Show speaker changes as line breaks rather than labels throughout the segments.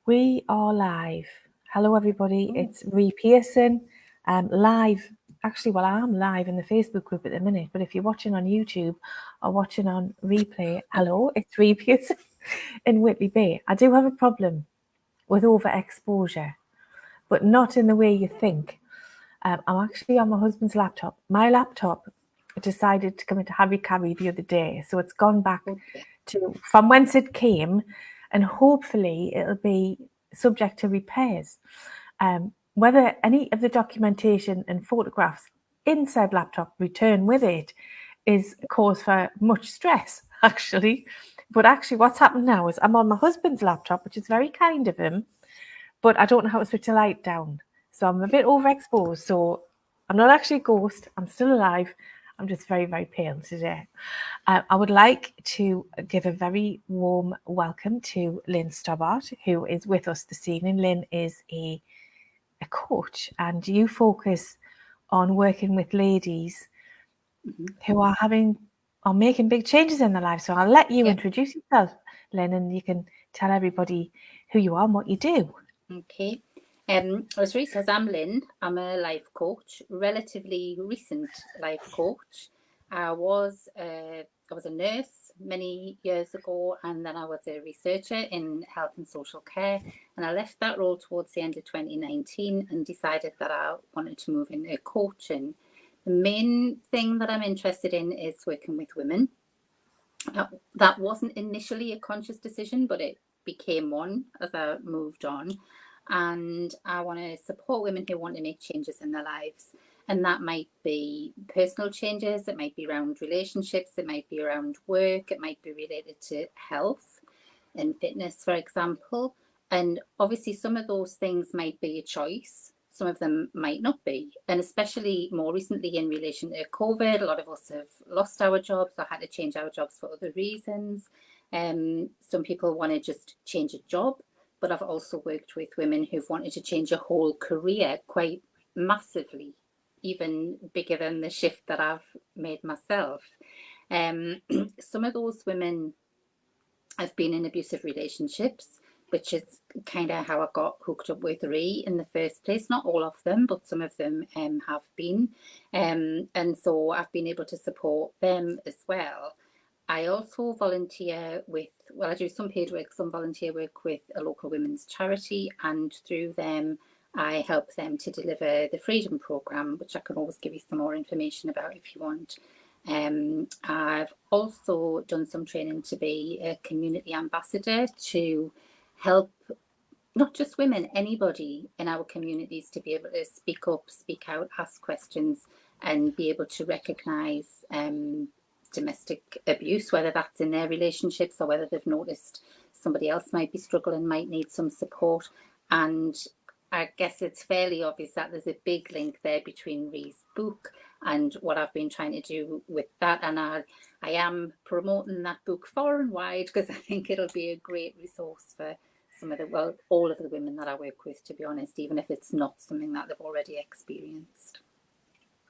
We are live. Hello, everybody. It's Ree Pearson. Live. Actually, well, I'm live in the Facebook group at the minute, but if you're watching on YouTube or watching on replay, hello, it's Ree Pearson in Whitley Bay. I do have a problem with overexposure, but not in the way you think. I'm actually on my husband's laptop. My laptop decided to come into heavy carry the other day, so it's gone back to from whence it came, and hopefully it'll be subject to repairs. Whether any of the documentation and photographs in said laptop return with it is cause for much stress, actually. But actually what's happened now is I'm on my husband's laptop, which is very kind of him, but I don't know how to switch the light down. So I'm a bit overexposed. So I'm not actually a ghost. I'm still alive. I'm just very, very pale today. I would like to give a very warm welcome to Lynne Stobbart, who is with us this evening. Lynne is a coach, and you focus on working with ladies who are making big changes in their lives. So I'll let you introduce yourself, Lynne, and you can tell everybody who you are and what you do.
Okay. As Ree says, I'm Lynne. I'm a life coach, relatively recent life coach. I was a nurse many years ago, and then I was a researcher in health and social care. And I left that role towards the end of 2019 and decided that I wanted to move into coaching. The main thing that I'm interested in is working with women. That wasn't initially a conscious decision, but it became one as I moved on. And I want to support women who want to make changes in their lives. And that might be personal changes, it might be around relationships, it might be around work, it might be related to health and fitness, for example. And obviously, some of those things might be a choice, some of them might not be. And especially more recently in relation to COVID, a lot of us have lost our jobs or had to change our jobs for other reasons. Some people want to just change a job, but I've also worked with women who've wanted to change a whole career quite massively, even bigger than the shift that I've made myself. Some of those women have been in abusive relationships, which is kind of how I got hooked up with Ree in the first place. Not all of them, but some of them have been. And so I've been able to support them as well. I also volunteer with, I do some paid work, some volunteer work with a local women's charity, and through them, I help them to deliver the Freedom Programme, which I can always give you some more information about if you want. I've also done some training to be a community ambassador to help not just women, anybody in our communities to be able to speak up, speak out, ask questions, and be able to recognise domestic abuse, whether that's in their relationships or whether they've noticed somebody else might be struggling, might need some support. And I guess it's fairly obvious that there's a big link there between Ree's book and what I've been trying to do with that. And I am promoting that book far and wide because I think it'll be a great resource for all of the women that I work with, to be honest, even if it's not something that they've already experienced.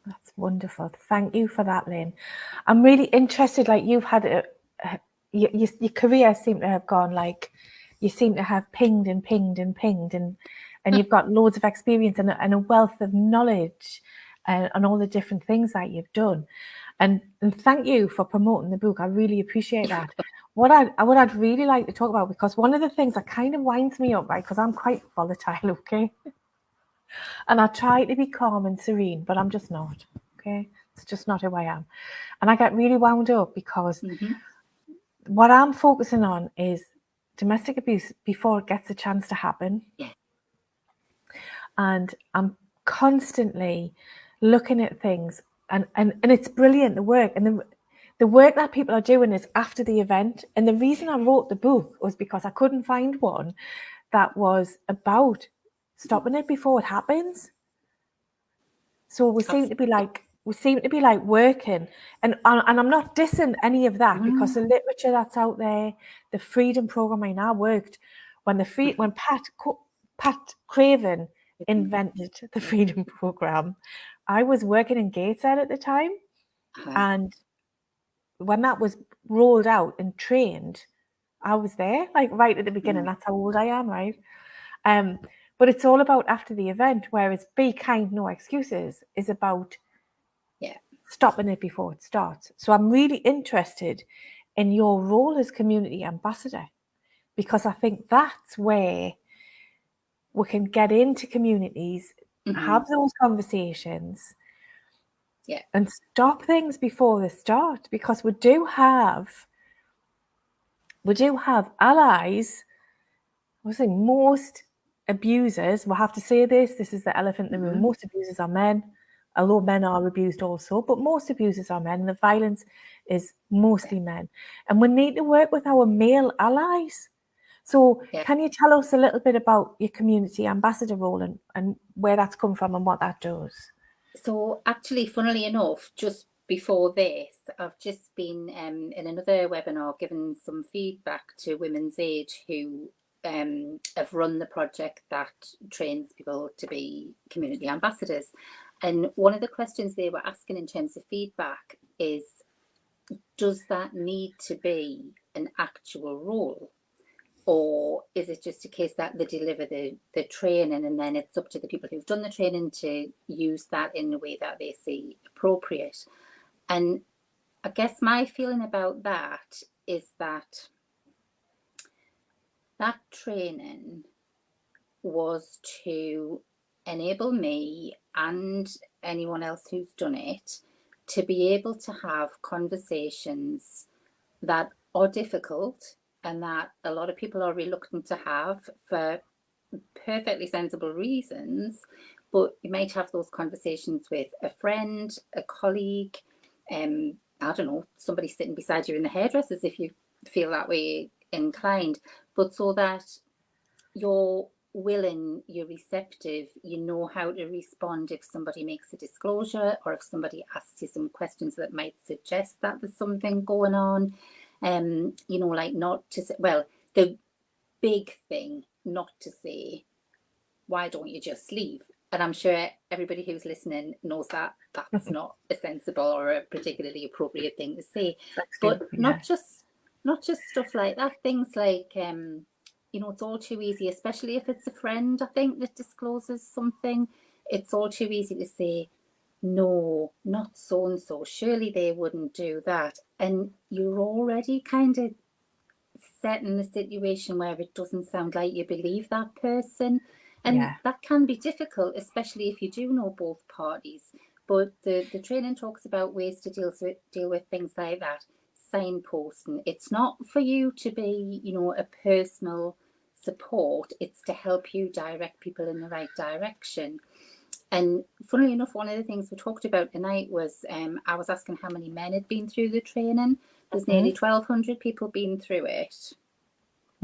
That's wonderful. Thank you for that, Lynne. I'm really interested, like you've had your career seemed to have gone like, you seem to have pinged and pinged and pinged, and you've got loads of experience and a wealth of knowledge and all the different things that you've done. And thank you for promoting the book. I really appreciate that. What I'd really like to talk about, because one of the things that kind of winds me up, right, because I'm quite volatile, okay? And I try to be calm and serene, but I'm just not, okay? It's just not who I am. And I get really wound up because what I'm focusing on is domestic abuse before it gets a chance to happen.
Yeah.
And I'm constantly looking at things, and it's brilliant, the work. And the work that people are doing is after the event. And the reason I wrote the book was because I couldn't find one that was about stopping it before it happens. So we seem to be like working, and I'm not dissing any of that because the literature that's out there, the Freedom Programme. I now worked when Pat Craven invented the Freedom Programme. I was working in Gateshead at the time, and when that was rolled out and trained, I was there, like right at the beginning. That's how old I am, right? But it's all about after the event, whereas Be Kind, No Excuses is about stopping it before it starts. So I'm really interested in your role as community ambassador, because I think that's where we can get into communities, have those conversations, and stop things before they start, because we do have allies. I think most abusers, we'll have to say this is the elephant in the room, most abusers are men, although men are abused also, but most abusers are men, and the violence is mostly men. And we need to work with our male allies. So can you tell us a little bit about your community ambassador role and where that's come from and what that does?
So actually, funnily enough, just before this, I've just been in another webinar giving some feedback to Women's Aid who have run the project that trains people to be community ambassadors. And one of the questions they were asking in terms of feedback is, does that need to be an actual role? Or is it just a case that they deliver the training and then it's up to the people who've done the training to use that in a way that they see appropriate? And I guess my feeling about that is that that training was to enable me and anyone else who's done it to be able to have conversations that are difficult and that a lot of people are reluctant to have for perfectly sensible reasons, but you might have those conversations with a friend, a colleague, I don't know, somebody sitting beside you in the hairdressers if you feel that way inclined, but so that you're willing, you're receptive, you know how to respond if somebody makes a disclosure or if somebody asks you some questions that might suggest that there's something going on. You know, like not to say, well, the big thing not to say, why don't you just leave? And I'm sure everybody who's listening knows that that's not a sensible or a particularly appropriate thing to say. But not just stuff like that. Things like, you know, it's all too easy, especially if it's a friend, I think, that discloses something. It's all too easy to say, no, not so and so. Surely they wouldn't do that. And you're already kind of set in a situation where it doesn't sound like you believe that person. And that can be difficult, especially if you do know both parties. But the training talks about ways to deal with things like that. Signposting. It's not for you to be, you know, a personal support. It's to help you direct people in the right direction. And funnily enough, one of the things we talked about tonight was I was asking how many men had been through the training. There's nearly 1,200 people been through it.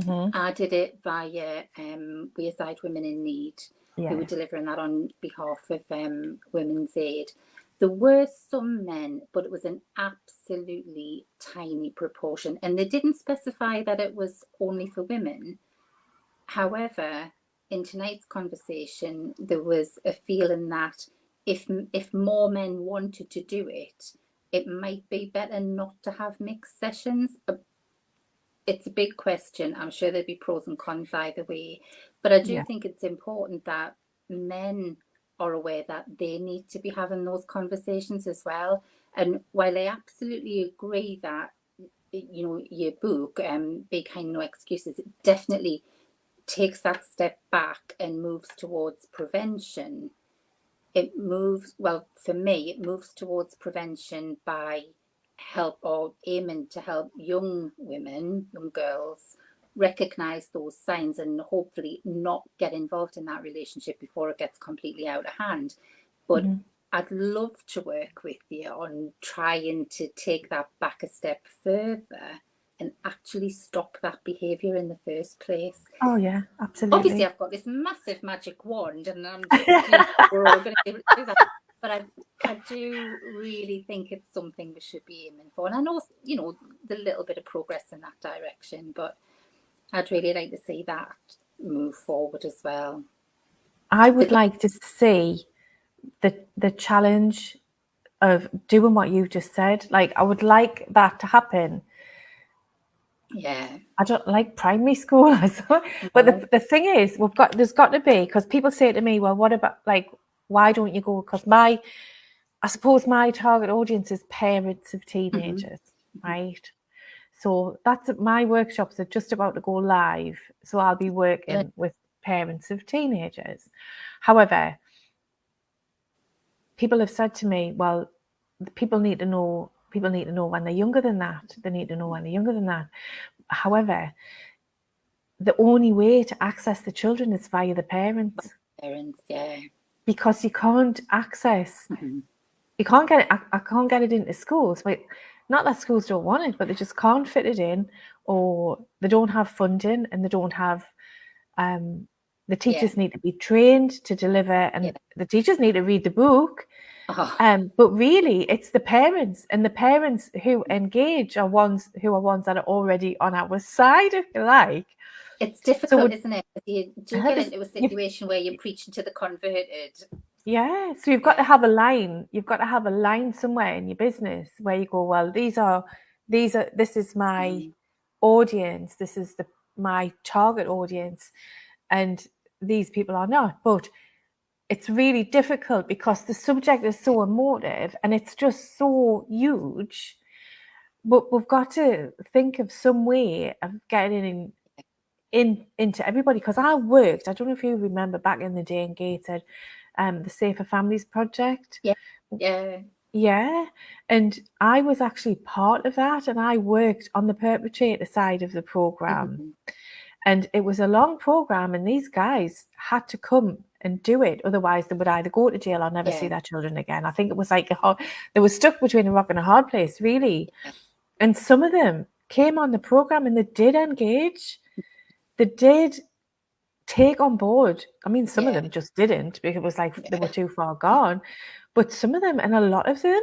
I did it via Wearside Women in Need, who were delivering that on behalf of Women's Aid. There were some men, but it was an absolutely tiny proportion. And they didn't specify that it was only for women. However, in tonight's conversation, there was a feeling that if more men wanted to do it, it might be better not to have mixed sessions. It's a big question. I'm sure there'd be pros and cons either way. But I do think it's important that men are aware that they need to be having those conversations as well. And while I absolutely agree that, you know, your book, Be Kind, No Excuses, it definitely takes that step back and moves towards prevention. It moves, well, for me, it moves towards prevention by help or aiming to help young women, young girls, recognize those signs and hopefully not get involved in that relationship before it gets completely out of hand. But I'd love to work with you on trying to take that back a step further and actually stop that behaviour in the first place.
Oh yeah, absolutely.
Obviously, I've got this massive magic wand and I'm just assuming we're all going to be able to do that. But I do really think it's something we should be aiming for. And I know, you know, the little bit of progress in that direction, but I'd really like to see that move forward as well.
I would like to see the challenge of doing what you just said. Like, I would like that to happen
Yeah.
I don't like primary school. But
No.
the thing is, there's got to be, because people say to me, well, what about, like, why don't you go? Because I suppose my target audience is parents of teenagers, right? So that's my workshops are just about to go live. So I'll be working with parents of teenagers. However, people have said to me, well, people need to know when they're younger than that. They need to know when they're younger than that. However, the only way to access the children is via the parents,
Parents, yeah.
because you can't access,
Mhm.
you can't get it. I can't get it into schools, but not that schools don't want it, but they just can't fit it in, or they don't have funding, and they don't have. The
Yeah.
teachers need to be trained to deliver,
Yeah.
and the teachers need to read the book.
Oh,
But really, it's the parents, and the parents who engage are ones that are already on our side, if you like.
it's
So
difficult, isn't it? You do get into a
you've,
situation where you're preaching to the converted.
yeah, so you've got to
Yeah.
have a line. You've got to have a line somewhere in your business where you go, well, this is my
Mm.
audience. This is my target audience, and these people are not. But it's really difficult because the subject is so emotive and it's just so huge. But we've got to think of some way of getting into everybody, because I don't know if you remember back in the day, in Gateshead, the Safer Families project.
Yeah. Yeah.
Yeah, and I was actually part of that, and I worked on the perpetrator side of the program.
Mhm.
And it was a long program, and these guys had to come and do it. Otherwise, they would either go to jail or never see
Yeah.
their children again. I think it was like they were stuck between a rock and a hard place, really. And some of them came on the program and they did engage. They did take on board. I mean, some of
Yeah.
them just didn't, because it was like they were
Yeah.
too far gone. But some of them, and a lot of them,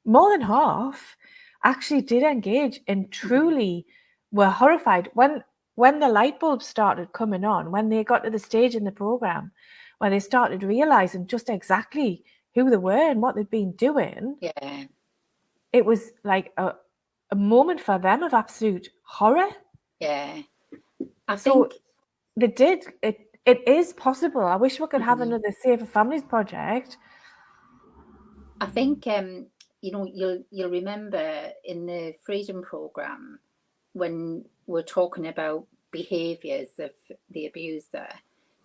more than half, actually did engage and
Mhm.
truly were horrified when the light bulbs started coming on, when they got to the stage in the program where they started realizing just exactly who they were and what they'd been doing.
Yeah.
It was like a moment for them of absolute horror.
Yeah. I
So
think.
they did. It is possible. I wish we could have
Mhm.
another Safer Families project.
I think you'll remember in the Freedom Programme when we're talking about behaviours of the abuser,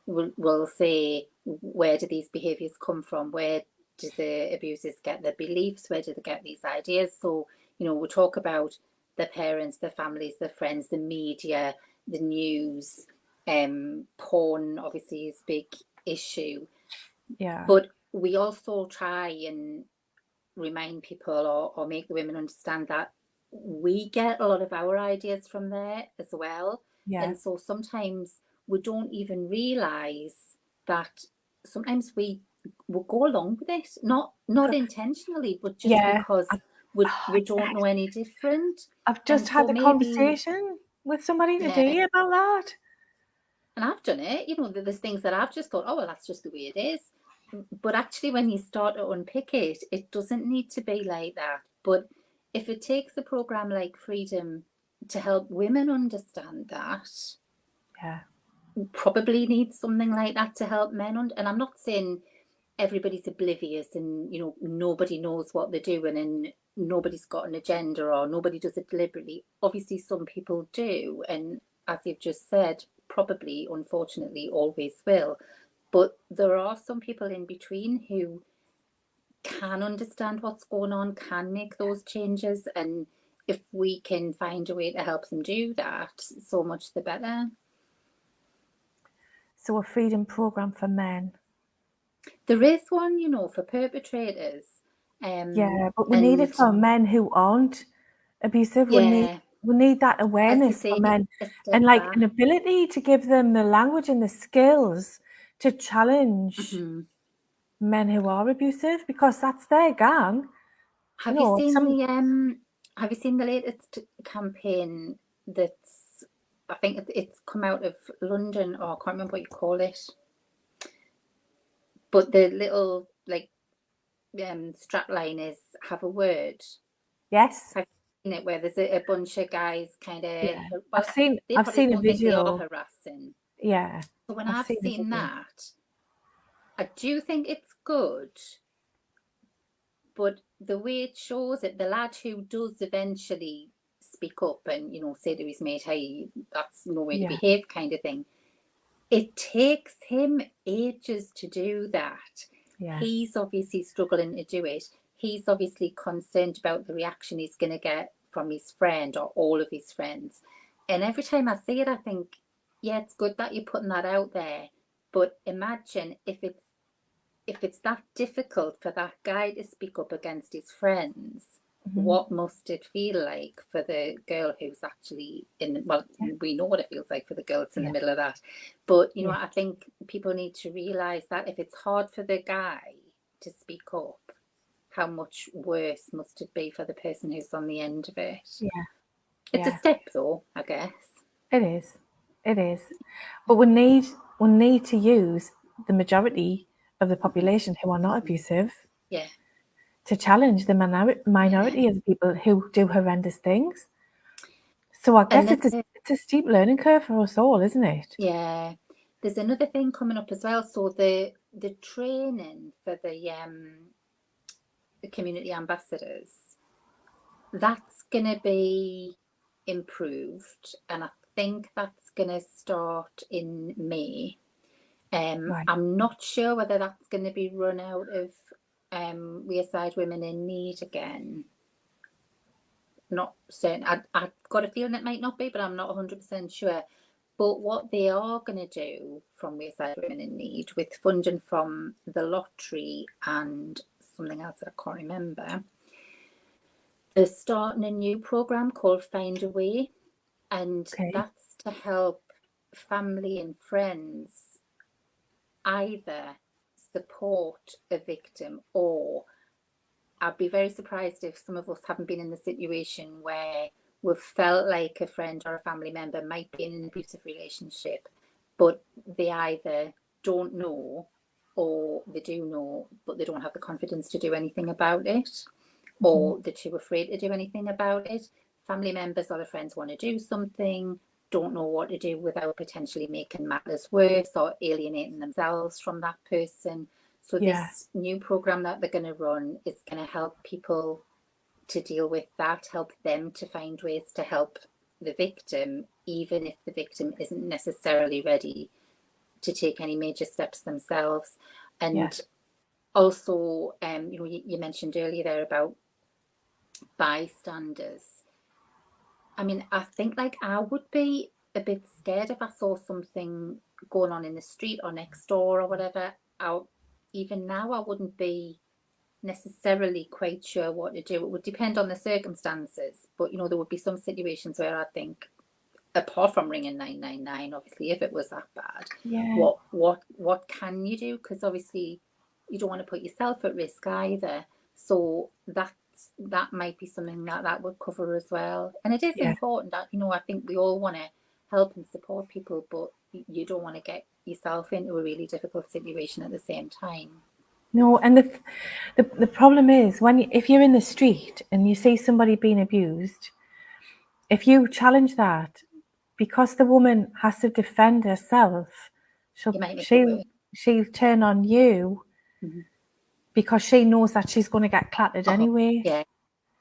we'll say, where do these behaviours come from? Where do the abusers get their beliefs? Where do they get these ideas? So, we'll talk about the parents, the families, the friends, the media, the news, porn obviously is a big issue.
Yeah.
But we also try and remind people, or make the women understand that we get a lot of our ideas from there as well.
Yeah.
And so sometimes we don't even realize that sometimes we will go along with it, not intentionally, but just
Yeah.
because we don't know any different.
I've
And
just
so
had a
maybe,
conversation with somebody
yeah,
today about that.
and I've done it, there's things that I've just thought, oh, well, that's just the way it is. But actually, when you start to unpick it, it doesn't need to be like that. But if it takes a program like Freedom to help women understand that,
Yeah.
probably needs something like that to help men. And I'm not saying everybody's oblivious and nobody knows what they're doing and nobody's got an agenda or nobody does it deliberately. Obviously, some people do, and as you've just said, probably, unfortunately, always will. But there are some people in between who can understand what's going on, can make those changes, and if we can find a way to help them do that, so much the better.
So a freedom program for men.
There is one, for perpetrators,
Yeah, but we need it
and
for men who aren't abusive.
yeah,
We need that
as you
awareness for
say,
men,
a
and
step
like
back.
an ability to give them the language and the skills to challenge
Hmm.
men who are abusive, because that's their gang.
Have you seen
Some,
the latest campaign that's, I think it's come out of London, or I can't remember what you call it, but the little, like, strap line is "have a word."
yes.
it where there's a bunch of guys kind of,
Yeah.
well, they
I've
probably
seen a
don't think they are
video.
harassing.
Yeah.
But when
I've
I've
seen a
seen
video.
that, I do think it's good. But the way it shows it, the lad who does eventually speak up and, say to his mate, hey, that's no way to
Yeah.
behave kind of thing, it takes him ages to do that.
Yeah.
He's obviously struggling to do it. He's obviously concerned about the reaction he's going to get from his friend or all of his friends. And every time I see it, I think, yeah, it's good that you're putting that out there. But imagine if it's that difficult for that guy to speak up against his friends, what must it feel like for the girl who's actually we know what it feels like for the girl that's in the middle of that. But, I think people need to realise that if it's hard for the guy to speak up, how much worse must it be for the person who's on the end of it?
Yeah.
It's a step though, I guess.
It is. It is. But we need to use the majority of the population who are not abusive
Yeah.
to challenge the minority of the people who do horrendous things. So I guess it's a steep learning curve for us all, isn't it?
Yeah. There's another thing coming up as well. So the training for the community ambassadors, that's going to be improved, and I think that's going to start in May.
Right.
I'm not sure whether that's going to be run out of Wearside Women in Need again. Not certain. I've got a feeling it might not be, but I'm not 100% sure. But what they are going to do from Wearside Women in Need, with funding from the lottery and something else that I can't remember, they're starting a new programme called Find a Way, and that's to help family and friends either support a victim, or I'd be very surprised if some of us haven't been in the situation where we've felt like a friend or a family member might be in an abusive relationship, but they either don't know or they do know, but they don't have the confidence to do anything about it, or they're too afraid to do anything about it. Family members or their friends want to do something, don't know what to do without potentially making matters worse or alienating themselves from that person. So this new program that they're going to run is going to help people to deal with that, help them to find ways to help the victim, even if the victim isn't necessarily ready to take any major steps themselves. And also, you mentioned earlier there about bystanders. I mean, I think like I would be a bit scared if I saw something going on in the street or next door or whatever. Even now, I wouldn't be necessarily quite sure what to do. It would depend on the circumstances, but there would be some situations where I think, apart from ringing 999, obviously, if it was that bad, what can you do? Because obviously, you don't want to put yourself at risk either. So that might be something that would cover as well. And it is important that I think we all want to help and support people, but you don't want to get yourself into a really difficult situation at the same time.
No, and the problem is if you're in the street and you see somebody being abused, if you challenge that, because the woman has to defend herself, she'll turn on you because she knows that she's going to get clattered anyway.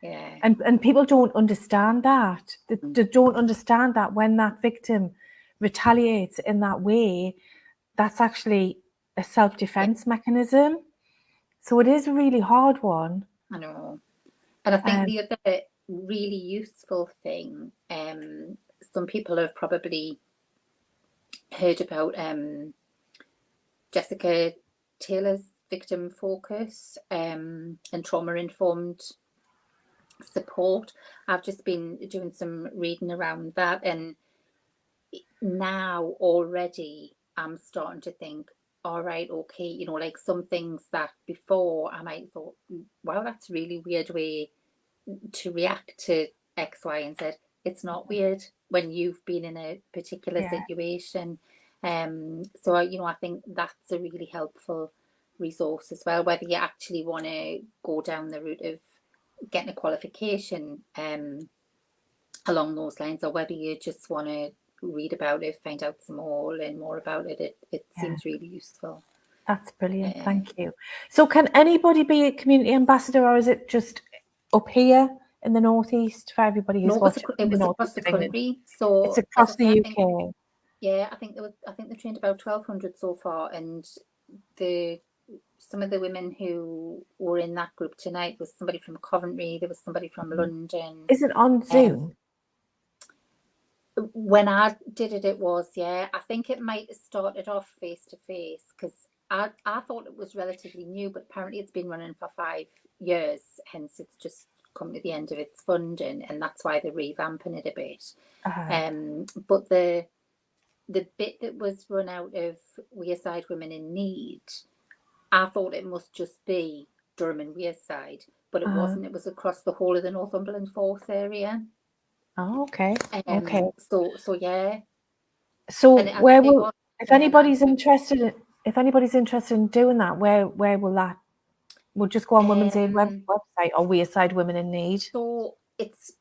Yeah.
And people don't understand that. They don't understand that when that victim retaliates in that way, that's actually a self-defense mechanism. So it is a really hard one.
I know. And I think the other really useful thing, some people have probably heard about Jessica Taylor's victim focus and trauma-informed support. I've just been doing some reading around that, and now already I'm starting to think, all right, okay, like some things that before I might have thought, wow, that's a really weird way to react to X, Y, and Z. It's not weird when you've been in a particular situation. So I think that's a really helpful resource as well, whether you actually want to go down the route of getting a qualification along those lines, or whether you just want to read about it, find out some more, learn more about it, it seems really useful.
That's brilliant. Thank you. So can anybody be a community ambassador, or is it just up here in the northeast for everybody who's watching?
It was across the country. So
it's across the UK.
I think they trained about 1,200 so far, and some of the women who were in that group tonight was somebody from Coventry, there was somebody from London.
Is it on Zoom?
When I did it, it was, I think it might have started off face to face, because I thought it was relatively new, but apparently it's been running for 5 years, hence it's just come to the end of its funding, and that's why they're revamping it a bit. But the bit that was run out of Wearside Women in Need, I thought it must just be Durham and Wearside, but it wasn't. It was across the whole of the Northumberland Forth area.
Oh, okay. Okay.
So yeah.
So where will, if anybody's interested in doing that, where will that? We'll just go on Women's Aid website or Wearside Women in Need.
So it's,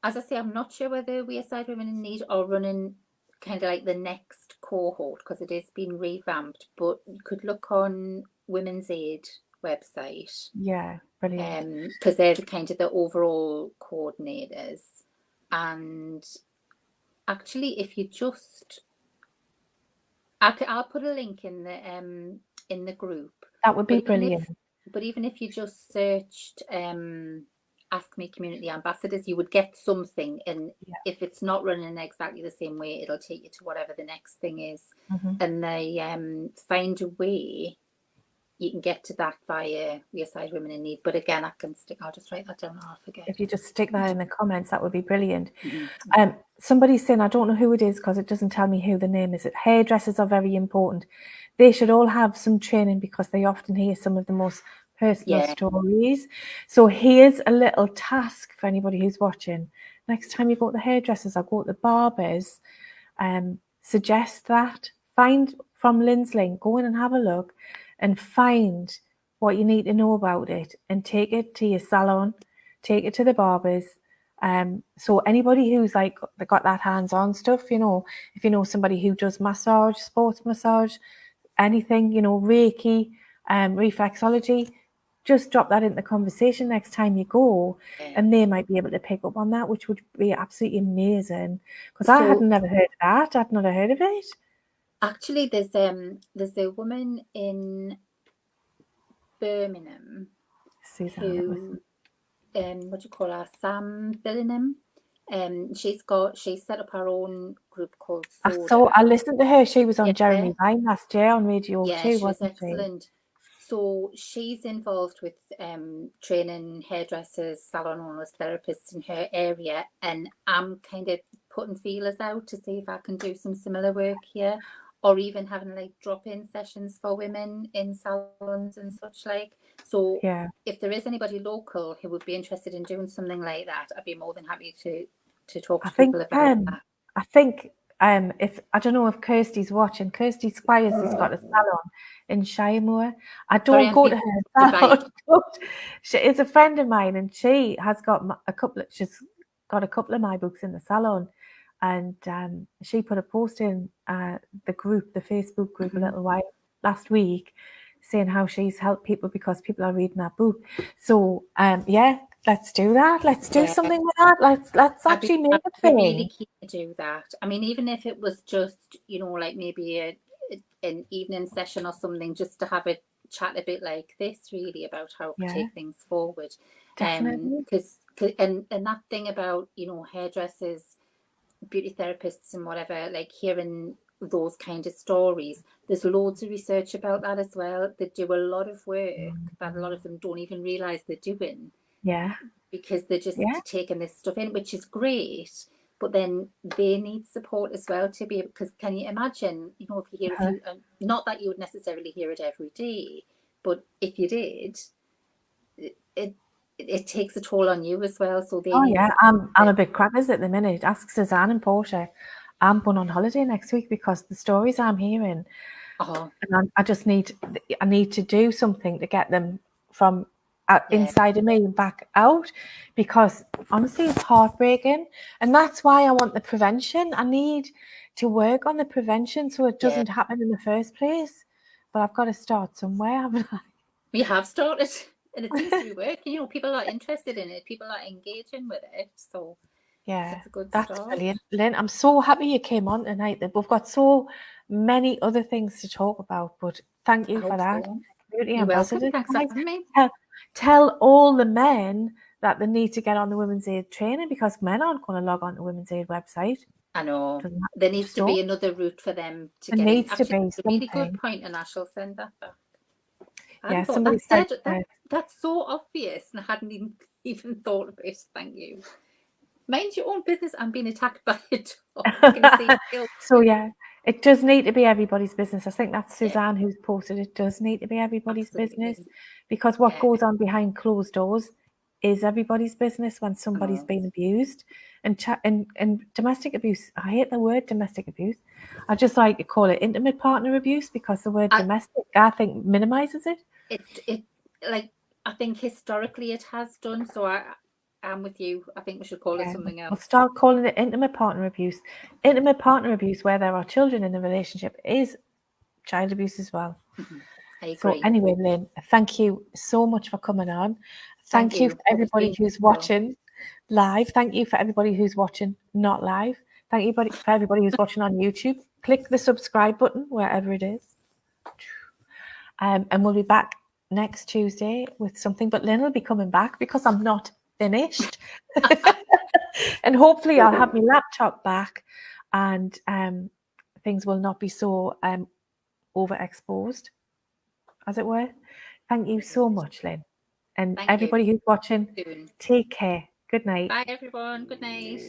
as I say, I'm not sure whether Wearside Women in Need are running kind of like the next cohort, because it is being revamped, but you could look on Women's Aid website.
Yeah, brilliant.
Because they're the overall coordinators. And actually, if you just, I'll put a link in the group.
That would be brilliant.
But even if you just searched Ask Me Community Ambassadors, you would get something. And if it's not running exactly the same way, it'll take you to whatever the next thing is. And they find a way you can get to that via Wearside Women in Need. But again, I'll just write that down, I'll forget.
If you just stick that in the comments, that would be brilliant. Somebody's saying, I don't know who it is because it doesn't tell me who the name is. Hairdressers are very important. They should all have some training because they often hear some of the most personal stories. So here's a little task for anybody who's watching. Next time you go to the hairdressers or go to the barbers, suggest that. Find from Lynne's link, go in and have a look and find what you need to know about it and take it to your salon, take it to the barbers. So anybody who's like got that hands-on stuff, if you know somebody who does massage, sports massage, anything, Reiki, reflexology, just drop that into the conversation next time you go, and they might be able to pick up on that, which would be absolutely amazing. Because I hadn't never heard of that. I'd never heard of it.
Actually, there's a woman in Birmingham who, what do you call her? Sam Billingham. She set up her own group called Soda.
I listened to her. She was on Jeremy Vine last year on Radio 2, wasn't she?
Excellent. So she's involved with training hairdressers, salon owners, therapists in her area, and I'm kind of putting feelers out to see if I can do some similar work here, or even having like drop-in sessions for women in salons and such like. So if there is anybody local who would be interested in doing something like that, I'd be more than happy to talk to people about that.
I think if I don't know if Kirsty's watching. Kirsty Squires has got a salon in Shiremoor. I don't go to her salon. She is a friend of mine, and she has got she's got a couple of my books in the salon. And she put a post in the Facebook group a little while last week, saying how she's helped people because people are reading that book. So let's do that. Let's do something with that. Let's actually make it fair.
I'd be really keen to do that. I mean, even if it was just, like maybe an evening session or something, just to have a chat a bit like this, really, about how to take things forward.
Definitely.
Because that thing about, hairdressers, beauty therapists and whatever, like hearing those kind of stories, there's loads of research about that as well. They do a lot of work that a lot of them don't even realize they're doing, because they're just taking this stuff in, which is great, but then they need support as well to be, because can you imagine, if you hear not that you would necessarily hear it every day, but if you did, it takes a toll on you as well. So
I'm a bit crackers at the minute. Ask Suzanne and Portia. I'm going on holiday next week because the stories I'm hearing, and I just need to do something to get them from inside of me and back out, because honestly it's heartbreaking, and that's why I want the prevention. I need to work on the prevention so it doesn't happen in the first place, but I've got to start somewhere, haven't I?
We have started, and it seems to be working. You know, people are interested in it, people are engaging with it, so
Yeah,
it's a good
that's
start.
brilliant. Lynn, I'm so happy you came on tonight. We've got so many other things to talk about, but thank you for that.
So.
Community
You're welcome.
ambassadors,
Thanks for
guys,
having me.
tell all the men that they need to get on the Women's Aid training, because men aren't going to log on to Women's Aid website.
I know. There needs to be another route for them to
There
get in.
needs to
Actually,
be
it's a really good
something.
point, and I shall send that back. I
Yeah,
hadn't thought
somebody
that's
said
dead. That's so obvious, and I hadn't even thought of it. Thank you. Mind your own business. I'm being attacked by a dog. I can see it.
So yeah, it does need to be everybody's business. I think that's Suzanne who's posted it. Does need to be everybody's business, because what goes on behind closed doors is everybody's business when somebody's been abused. And domestic abuse, I hate the word domestic abuse. I just like to call it intimate partner abuse, because the word domestic, I think, minimizes it.
It like, I think historically it has done. So I'm with you. I think we should call it something else.
We'll start calling it intimate partner abuse. Intimate partner abuse, where there are children in the relationship, is child abuse as well.
I agree.
So anyway, Lynn, thank you so much for coming on. Thank you for everybody who's watching live. Thank you for everybody who's watching not live. Thank you for everybody who's watching on YouTube. Click the subscribe button wherever it is. And we'll be back next Tuesday with something. But Lynn will be coming back because I'm not finished. And hopefully I'll have my laptop back, and things will not be so overexposed, as it were. Thank you so much, Lynn. And everybody who's watching, take care. Good night.
Bye, everyone. Good night.